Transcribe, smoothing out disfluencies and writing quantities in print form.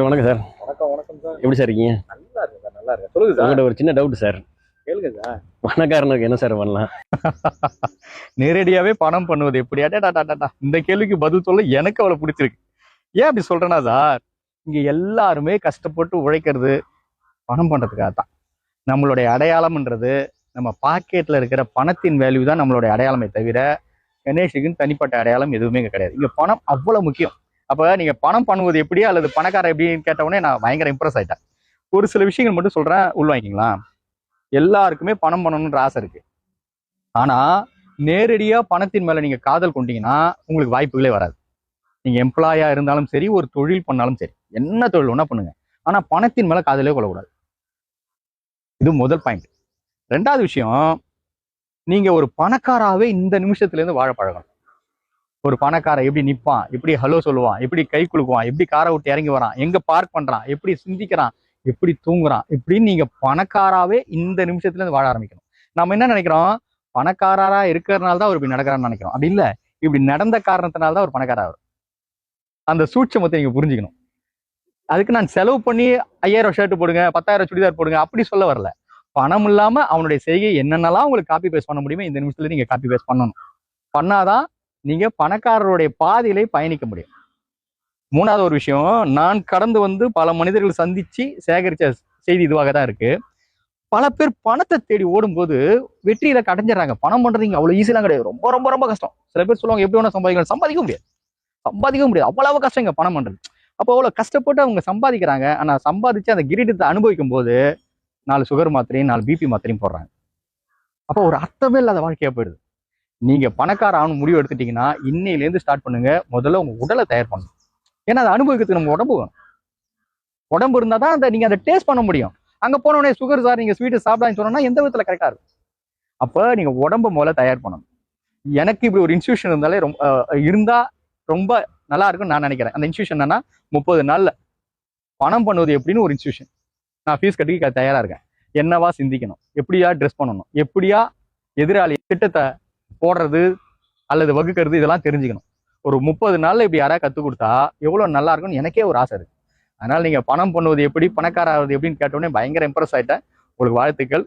வணக்கம் சார். வணக்கம் வணக்கம் சார். எப்படி சார் இருக்கீங்க? நல்லா இருக்கு சார், நல்லா இருக்கு. சொல்லுங்க சார். உங்கள்கிட்ட ஒரு சின்ன டவுட் சார். கேளுங்க சார். பணக்காரனுக்கு என்ன சார் பண்ணலாம்? நேரடியாவே பணம் பண்ணுவது எப்படி? அடடா, இந்த கேள்விக்கு பதில் சொல்ல எனக்கு அவ்வளவு பிடிச்சிருக்கு. ஏன் அப்படி சொல்றேன்னா சார், இங்க எல்லாருமே கஷ்டப்பட்டு உழைக்கிறது பணம் பண்றதுக்காக தான். நம்மளுடைய அடையாளம்ன்றது நம்ம பாக்கெட்ல இருக்கிற பணத்தின் வேல்யூ தான் நம்மளுடைய அடையாளமே தவிர கணேஷுக்குன்னு தனிப்பட்ட அடையாளம் எதுவுமே இங்க கிடையாது. இங்க பணம் அவ்வளவு முக்கியம். அப்ப நீங்க பணம் பண்ணுவது எப்படி அல்லது பணக்காரர் எப்படின்னு கேட்டவுடனே நான் பயங்கர இம்ப்ரெஸ் ஆயிட்டேன். ஒரு சில விஷயங்கள் மட்டும் சொல்றேன், உள்வாங்கிங்களா. எல்லாருக்குமே பணம் பண்ணணும்ன்ற ஆசை இருக்கு. ஆனா நேரடியா பணத்தின் மேல நீங்க காதல் கொண்டீங்கன்னா உங்களுக்கு வாய்ப்புகளே வராது. நீங்க எம்ப்ளாயா இருந்தாலும் சரி, ஒரு தொழில் பண்ணாலும் சரி, என்ன தொழில் வேணா பண்ணுங்க, ஆனா பணத்தின் மேல காதலே கொள்ளக்கூடாது. இது முதல் பாயிண்ட். ரெண்டாவது விஷயம், நீங்க ஒரு பணக்காராவே இந்த நிமிஷத்துல இருந்து வாழ பழகணும். ஒரு பணக்காரன் எப்படி நிப்பான், எப்படி ஹலோ சொல்லுவான், எப்படி கை குலுக்குவான், எப்படி காரை விட்டு இறங்கி வரான், எங்க பார்க் பண்றான், எப்படி சிந்திக்கிறான், எப்படி தூங்குறான், இப்படின்னு நீங்க பணக்காராவே இந்த நிமிஷத்துல இருந்து வாழ ஆரம்பிக்கணும். நம்ம என்ன நினைக்கிறோம், பணக்காரரா இருக்கிறதுனால தான் அவர் இப்படி நடக்கிறான்னு நினைக்கிறோம். அப்படி இல்ல, இப்படி நடந்த காரணத்தினால தான் ஒரு பணக்காரர். அந்த சூட்சமத்தை நீங்க புரிஞ்சுக்கணும். அதுக்கு நான் செலவு பண்ணி 5000 ஷர்ட் போடுங்க, 10,000 சுடிதார் போடுங்க அப்படி சொல்ல வரல. பணம் இல்லாம அவனுடைய செய்கை என்னென்னலாம் உங்களுக்கு காப்பி பேஸ்ட் பண்ண முடியுமோ இந்த நிமிஷத்துல நீங்க காப்பி பேஸ்ட் பண்ணணும். பண்ணாதான் நீங்க பணக்காரருடைய பாதையிலே பயணிக்க முடியும். மூணாவது ஒரு விஷயம், நான் கடந்து வந்து பல மனிதர்கள் சந்திச்சு சேகரிச்ச செய்தி இதுவாக தான் இருக்கு. பல பேர் பணத்தை தேடி ஓடும்போது வெற்றியில அடைஞ்சிடறாங்க. பணம் பண்றது இங்க அவ்வளவு ஈஸியெல்லாம் கிடையாது. ரொம்ப ரொம்ப ரொம்ப கஷ்டம். சில பேர் சொல்லுவாங்க எப்படி வேணா சம்பாதிக்கணும். சம்பாதிக்க முடியாது. அவ்வளவு கஷ்டம் இங்க பணம் பண்றது. அப்போ அவ்வளவு கஷ்டப்பட்டு அவங்க சம்பாதிக்கிறாங்க. ஆனா சம்பாதிச்சு அந்த கிரீடத்தை அனுபவிக்கும் போது 4 சுகர் மாத்திரையும் 4 பிபி மாத்திரையும் போடுறாங்க. அப்போ ஒரு அர்த்தமே இல்லாத வாழ்க்கையா போயிடுது. நீங்க பணக்கார ஆகணும் முடிவு எடுத்துட்டீங்கன்னா இன்னையிலேருந்து ஸ்டார்ட் பண்ணுங்க. முதல்ல உங்க உடலை தயார் பண்ணணும். ஏன்னா அதை அனுபவிக்கிறதுக்கு நம்ம உடம்பு வேணும். உடம்பு இருந்தா தான் நீங்க அதை டேஸ்ட் பண்ண முடியும். அங்க போன உடனே சுகர் சார் நீங்க ஸ்வீட் சாப்பிடான்னு சொன்னா எந்த விதத்துல கரெக்டா இருக்கும். அப்ப நீங்க உடம்பு முதல்ல தயார் பண்ணணும். எனக்கு இப்படி ஒரு இன்ஸ்டியூஷன் இருந்தாலே இருந்தா ரொம்ப நல்லா இருக்கும்னு நான் நினைக்கிறேன். அந்த இன்ஸ்டியூஷன் என்னன்னா 30 நாள்ல பணம் பண்ணுவது எப்படின்னு ஒரு இன்ஸ்டியூஷன். நான் ஃபீஸ் கட்டி தயாரா இருக்கேன். என்னவா சிந்திக்கணும், எப்படியா ட்ரெஸ் பண்ணணும், எப்படியா எதிராளி திட்டத்தை போடுறது அல்லது வகுக்கிறது, இதெல்லாம் தெரிஞ்சுக்கணும். ஒரு 30 நாள்ல இப்படி யாராவது கற்றுக் கொடுத்தா எவ்வளவு நல்லா இருக்கும்னு எனக்கே ஒரு ஆசை இருக்கு. அதனால நீங்க பணம் பண்ணுவது எப்படி, பணக்கார ஆகுது எப்படின்னு கேட்டோடனே பயங்கர இம்ப்ரெஸ் ஆயிட்டேன். உங்களுக்கு வாழ்த்துக்கள்.